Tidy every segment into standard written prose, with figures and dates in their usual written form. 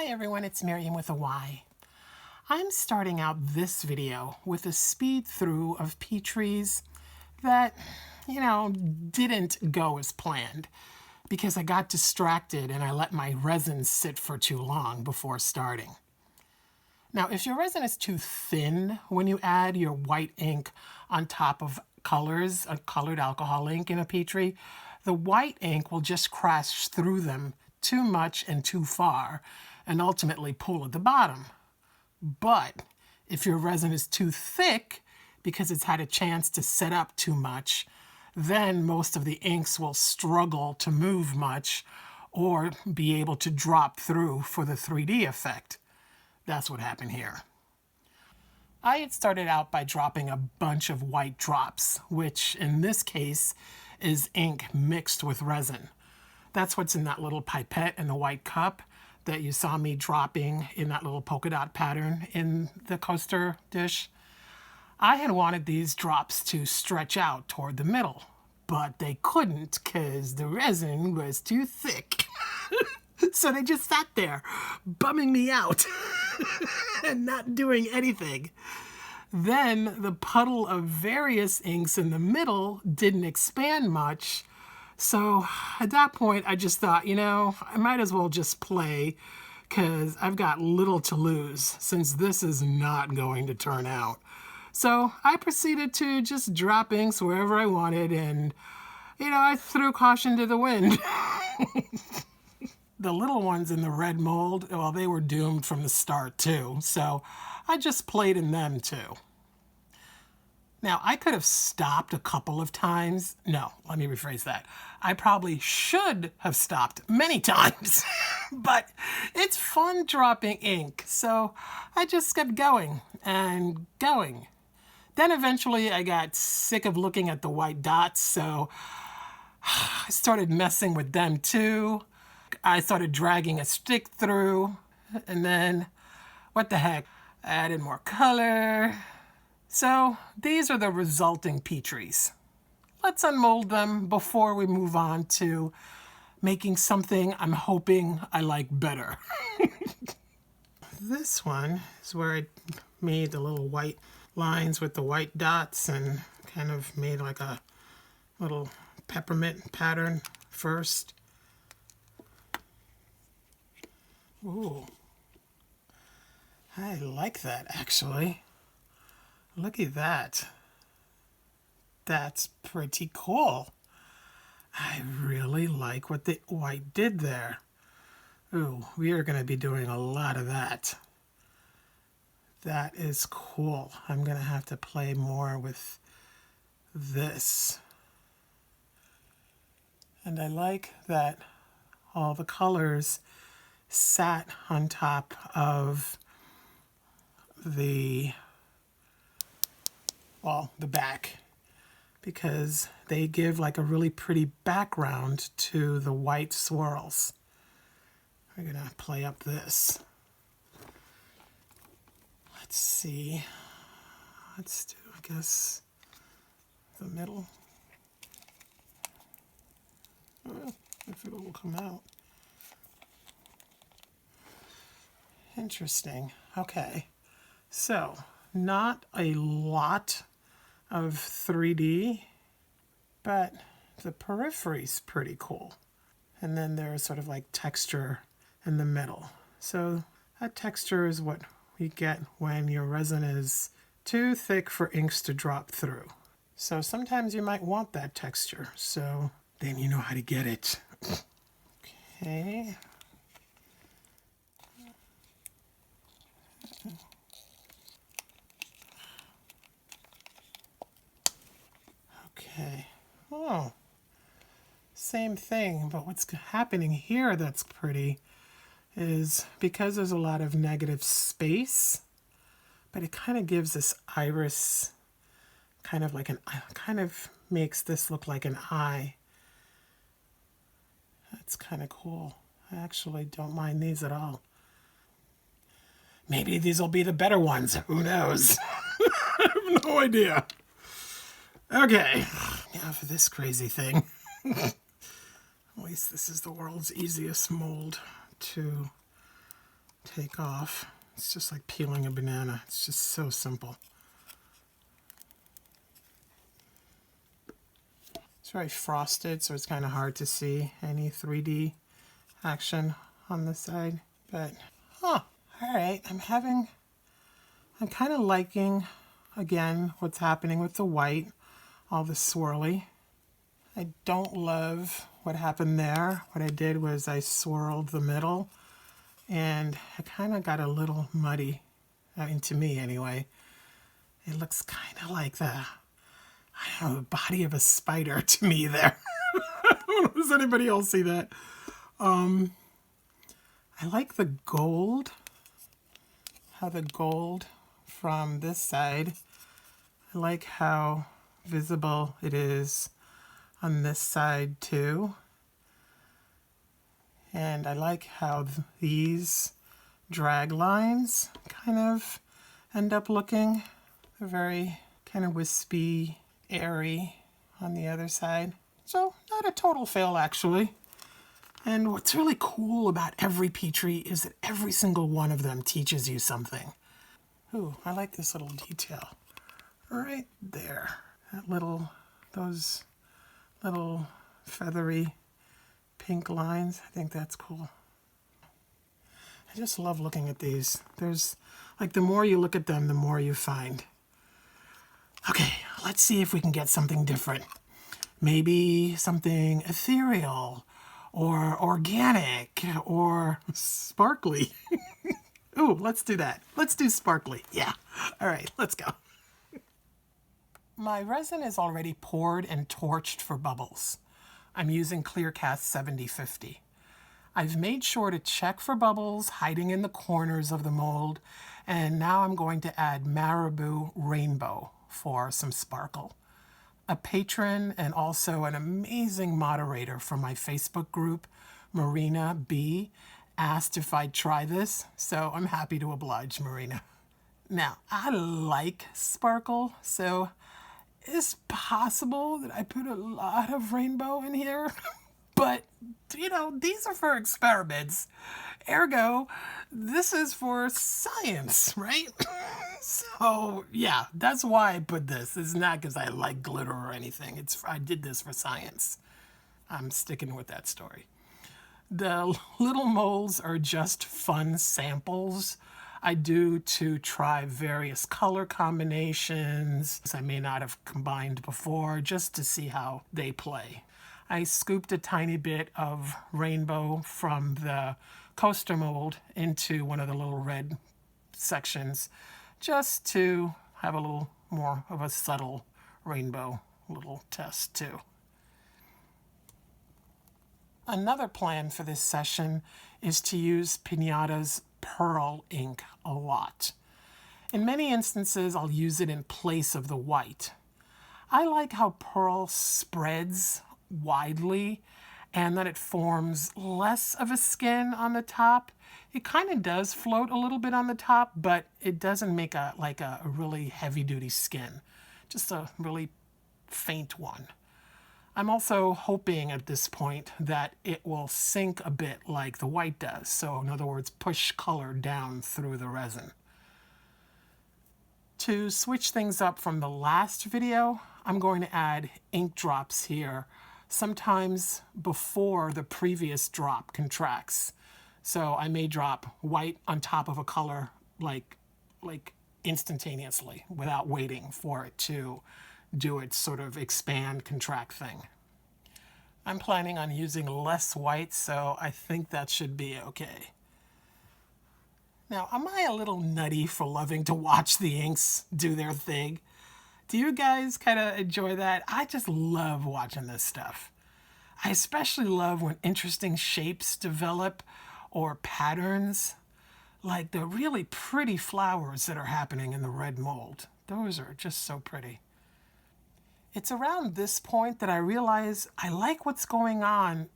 everyone, it's Miriam with a Y. I'm starting out this video with a speed through of Petris that, didn't go as planned because I got distracted and I let my resin sit for too long before starting. Now, if your resin is too thin when you add your white ink on top of colors, a colored alcohol ink in a Petri, the white ink will just crash through them too much and too far and ultimately pool at the bottom. But if your resin is too thick because it's had a chance to set up too much, then most of the inks will struggle to move much or be able to drop through for the 3D effect. That's what happened here. I had started out by dropping a bunch of white drops, which in this case is ink mixed with resin. That's what's in that little pipette in the white cup that you saw me dropping in that little polka dot pattern in the coaster dish. I had wanted these drops to stretch out toward the middle, but they couldn't because the resin was too thick. So they just sat there, bumming me out and not doing anything. Then the puddle of various inks in the middle didn't expand much. So at that point, I just thought, I might as well just play because I've got little to lose since this is not going to turn out. So I proceeded to just drop inks wherever I wanted and, I threw caution to the wind. The little ones in the red mold, well, they were doomed from the start too. So I just played in them too. Now, I could have stopped a couple of times. No, let me rephrase that. I probably should have stopped many times, but it's fun dropping ink. So I just kept going and going. Then eventually I got sick of looking at the white dots, so I started messing with them too. I started dragging a stick through, and then, what the heck, I added more color. So these are the resulting Petris. Let's unmold them before we move on to making something I'm hoping I like better. This one is where I made the little white lines with the white dots and kind of made like a little peppermint pattern first. Ooh, I like that actually. Look at that. That's pretty cool. I really like what the white did there. Ooh, we are going to be doing a lot of that. That is cool. I'm going to have to play more with this. And I like that all the colors sat on top of the back because they give like a really pretty background to the white swirls. We're gonna play up this. Let's see. Let's do, I guess, the middle. If it will come out. Interesting. Okay. So, not a lot of 3D, but the periphery's pretty cool. And then there's sort of like texture in the middle. So that texture is what we get when your resin is too thick for inks to drop through. So sometimes you might want that texture, so then you know how to get it. Okay. Okay. Oh, same thing, but what's happening here that's pretty is because there's a lot of negative space, but it kind of gives this iris kind of makes this look like an eye. That's kind of cool. I actually don't mind these at all. Maybe these will be the better ones. Who knows? I have no idea. Okay, now for this crazy thing. At least this is the world's easiest mold to take off. It's just like peeling a banana. It's just so simple. It's very frosted, so it's kind of hard to see any 3D action on this side. But, all right, I'm kind of liking, again, what's happening with the white, all the swirly. I don't love what happened there. What I did was I swirled the middle, and it kind of got a little muddy, to me anyway. It looks kind of like the body of a spider to me there. I don't know, does anybody else see that? I like the gold, how the gold from this side, I like how visible it is on this side too. And I like how these drag lines kind of end up looking. They're very kind of wispy, airy on the other side. So not a total fail actually. And what's really cool about every Petri is that every single one of them teaches you something. Ooh, I like this little detail right there. Those little feathery pink lines. I think that's cool. I just love looking at these. There's, like, the more you look at them, the more you find. Okay, let's see if we can get something different. Maybe something ethereal, or organic, or sparkly. Ooh, let's do that. Let's do sparkly. Yeah. All right, let's go. My resin is already poured and torched for bubbles. I'm using ClearCast 7050. I've made sure to check for bubbles hiding in the corners of the mold, and now I'm going to add Marabu Rainbow for some sparkle. A patron and also an amazing moderator from my Facebook group, Marina B, asked if I'd try this, so I'm happy to oblige Marina. Now, I like sparkle, so it's possible that I put a lot of rainbow in here, but, you know, these are for experiments. Ergo, this is for science, right? So, yeah, that's why I put this. It's not because I like glitter or anything. I did this for science. I'm sticking with that story. The little molds are just fun samples I do to try various color combinations I may not have combined before, just to see how they play. I scooped a tiny bit of rainbow from the coaster mold into one of the little red sections, just to have a little more of a subtle rainbow little test too. Another plan for this session is to use Pinata's pearl ink a lot. In many instances, I'll use it in place of the white. I like how pearl spreads widely and that it forms less of a skin on the top. It kind of does float a little bit on the top, but it doesn't make a really heavy-duty skin, just a really faint one. I'm also hoping at this point that it will sink a bit like the white does. So in other words, push color down through the resin. To switch things up from the last video, I'm going to add ink drops here, sometimes before the previous drop contracts. So I may drop white on top of a color like instantaneously without waiting for it to do its sort of expand, contract thing. I'm planning on using less white, so I think that should be okay. Now, am I a little nutty for loving to watch the inks do their thing? Do you guys kind of enjoy that? I just love watching this stuff. I especially love when interesting shapes develop or patterns, like the really pretty flowers that are happening in the red mold. Those are just so pretty. It's around this point that I realize I like what's going on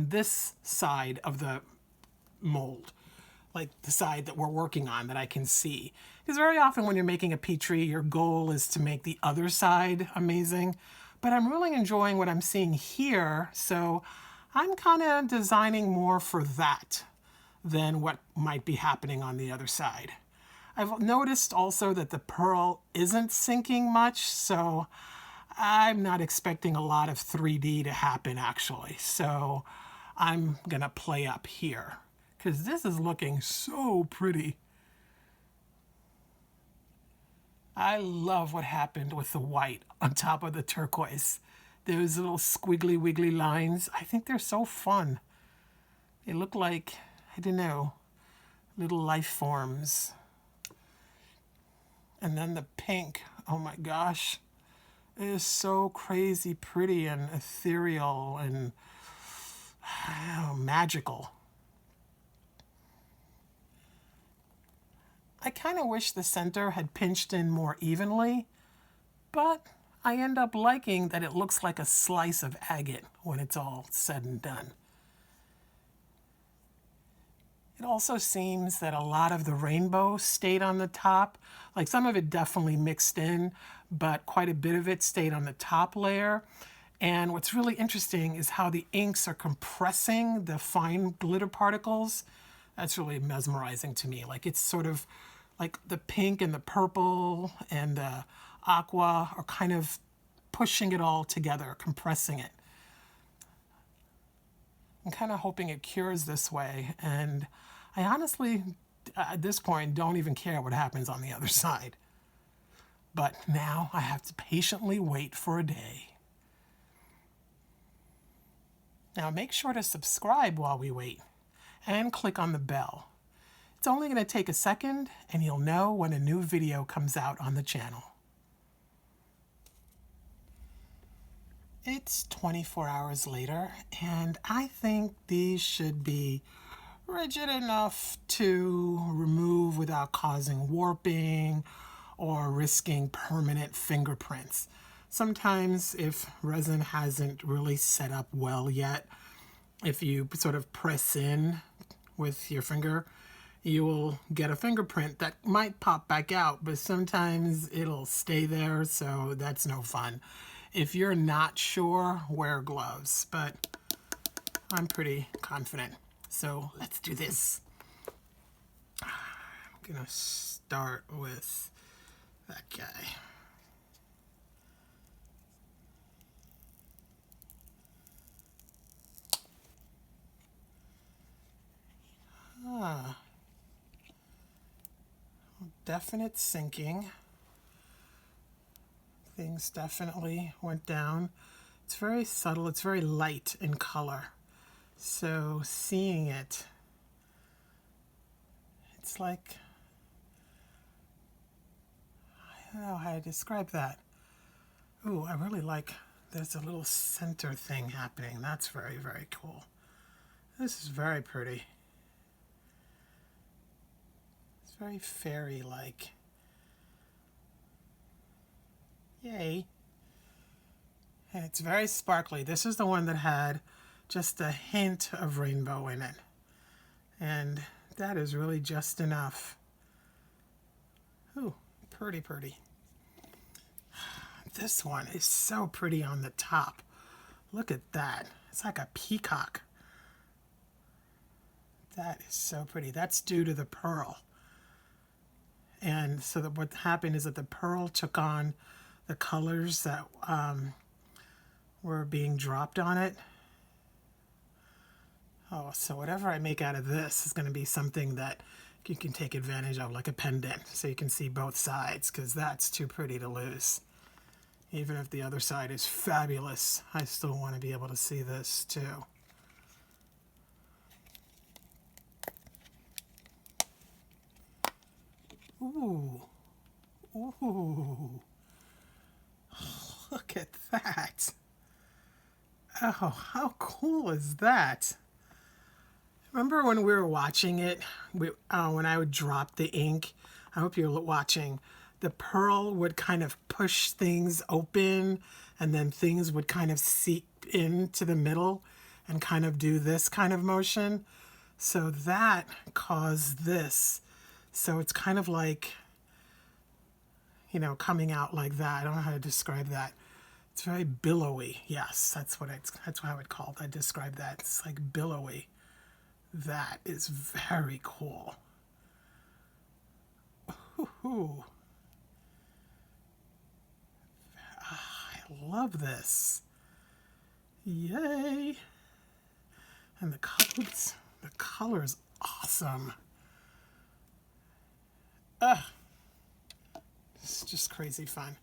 this side of the mold, like the side that we're working on that I can see. Because very often when you're making a Petri, your goal is to make the other side amazing. But I'm really enjoying what I'm seeing here, so I'm kind of designing more for that than what might be happening on the other side. I've noticed also that the pearl isn't sinking much, so I'm not expecting a lot of 3D to happen actually. So I'm gonna play up here because this is looking so pretty. I love what happened with the white on top of the turquoise. Those little squiggly wiggly lines, I think they're so fun. They look like, I don't know, little life forms. And then the pink, oh my gosh, it is so crazy pretty and ethereal and magical. I kind of wish the center had pinched in more evenly, but I end up liking that it looks like a slice of agate when it's all said and done. It also seems that a lot of the rainbow stayed on the top. Like some of it definitely mixed in, but quite a bit of it stayed on the top layer. And what's really interesting is how the inks are compressing the fine glitter particles. That's really mesmerizing to me. Like it's sort of like the pink and the purple and the aqua are kind of pushing it all together, compressing it. I'm kind of hoping it cures this way, and I honestly, at this point, don't even care what happens on the other side. But now I have to patiently wait for a day. Now make sure to subscribe while we wait, and click on the bell. It's only going to take a second, and you'll know when a new video comes out on the channel. It's 24 hours later, and I think these should be rigid enough to remove without causing warping or risking permanent fingerprints. Sometimes if resin hasn't really set up well yet, if you sort of press in with your finger, you will get a fingerprint that might pop back out, but sometimes it'll stay there, so that's no fun. If you're not sure, wear gloves, but I'm pretty confident. So let's do this. I'm gonna start with that guy. Definite sinking. Things definitely went down. It's very subtle, it's very light in color. So seeing it, it's like, I don't know how to describe that. Ooh, I really like, there's a little center thing happening. That's very, very cool. This is very pretty. It's very fairy-like. Yay. And it's very sparkly. This is the one that had just a hint of rainbow in it. And that is really just enough. Ooh, pretty, pretty. This one is so pretty on the top. Look at that. It's like a peacock. That is so pretty. That's due to the pearl. And so that what happened is that the pearl took on the colors that were being dropped on it. Oh, so whatever I make out of this is going to be something that you can take advantage of, like a pendant, so you can see both sides, because that's too pretty to lose. Even if the other side is fabulous, I still want to be able to see this too. Ooh. Ooh. Look at that. Oh, how cool is that? Remember when we were watching it, when I would drop the ink, I hope you're watching, the pearl would kind of push things open and then things would kind of seep into the middle and kind of do this kind of motion. So that caused this. So it's kind of like, you know, coming out like that. I don't know how to describe that. It's very billowy. Yes, that's how I would call it. I describe that. It's like billowy. That is very cool. Ooh. I love this. Yay. And the color is awesome. It's just crazy fun.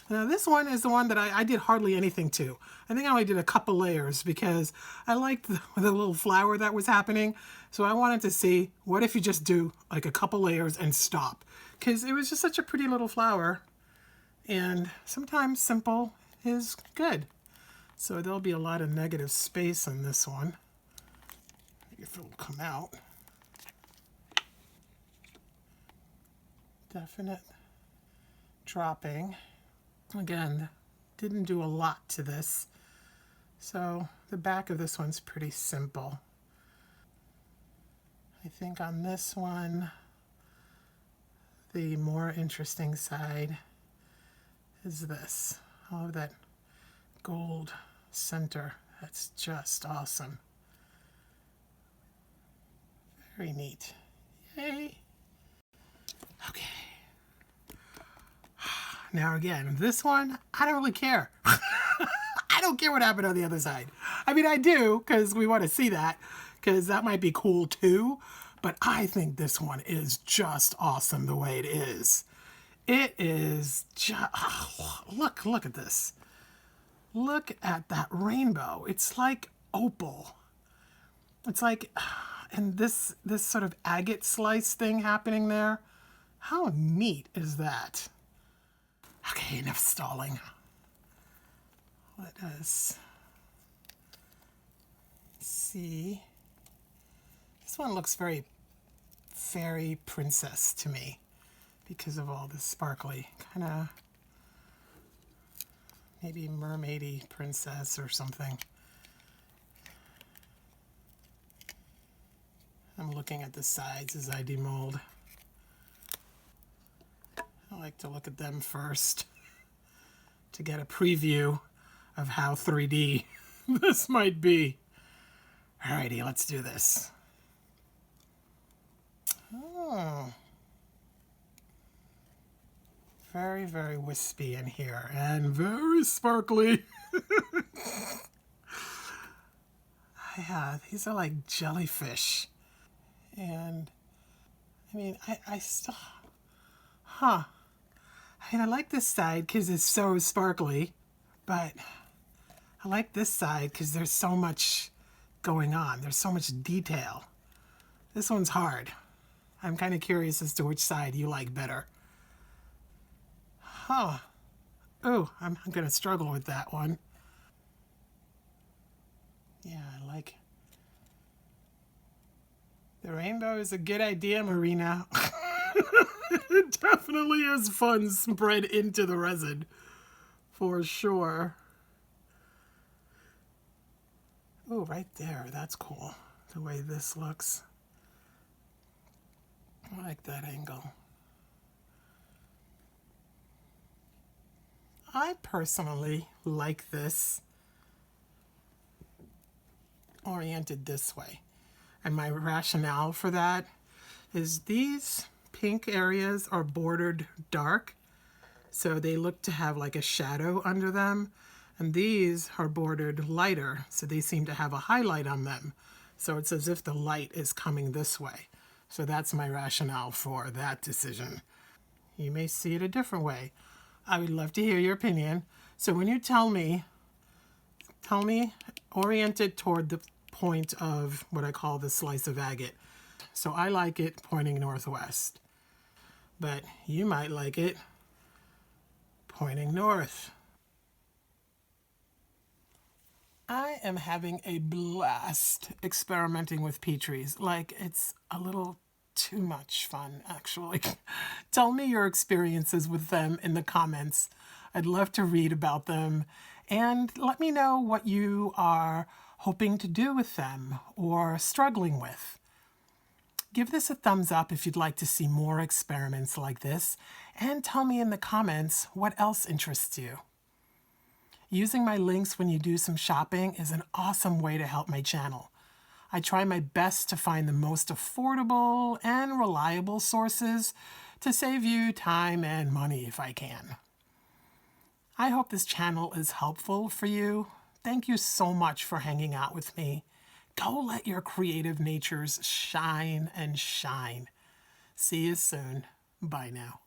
Now this one is the one that I did hardly anything to. I think I only did a couple layers because I liked the little flower that was happening. So I wanted to see, what if you just do like a couple layers and stop? Because it was just such a pretty little flower. And sometimes simple is good. So there'll be a lot of negative space in this one. If it will come out. Definite dropping. Again, didn't do a lot to this. So the back of this one's pretty simple. I think on this one, the more interesting side is this. All of that gold center. That's just awesome. Very neat. Yay. Okay. Now again, this one, I don't really care. I don't care what happened on the other side. I mean, I do, because we want to see that, because that might be cool too. But I think this one is just awesome the way it is. It is just, oh, look at this. Look at that rainbow. It's like opal. It's like, and this sort of agate slice thing happening there. How neat is that? Okay, enough stalling. Let us see. This one looks very fairy princess to me because of all this sparkly, kind of maybe mermaidy princess or something. I'm looking at the sides as I demold. I like to look at them first to get a preview of how 3D this might be. Alrighty, let's do this. Oh. Very, very wispy in here and very sparkly. Yeah, these are like jellyfish. And I mean, I still, I mean, I like this side because it's so sparkly, but I like this side because there's so much going on. There's so much detail. This one's hard. I'm kind of curious as to which side you like better. Oh, I'm going to struggle with that one. Yeah, I like the rainbow is a good idea, Marina. It definitely is fun spread into the resin, for sure. Oh, right there, that's cool, the way this looks. I like that angle. I personally like this oriented this way. And my rationale for that is these pink areas are bordered dark, so they look to have like a shadow under them. And these are bordered lighter, so they seem to have a highlight on them. So it's as if the light is coming this way. So that's my rationale for that decision. You may see it a different way. I would love to hear your opinion. So when you tell me orient it toward the point of what I call the slice of agate. So I like it pointing northwest, but you might like it pointing north. I am having a blast experimenting with Petris. Like, it's a little too much fun, actually. Tell me your experiences with them in the comments. I'd love to read about them. And let me know what you are hoping to do with them or struggling with. Give this a thumbs up if you'd like to see more experiments like this. And tell me in the comments what else interests you. Using my links when you do some shopping is an awesome way to help my channel. I try my best to find the most affordable and reliable sources to save you time and money if I can. I hope this channel is helpful for you. Thank you so much for hanging out with me. Go let your creative natures shine and shine. See you soon. Bye now.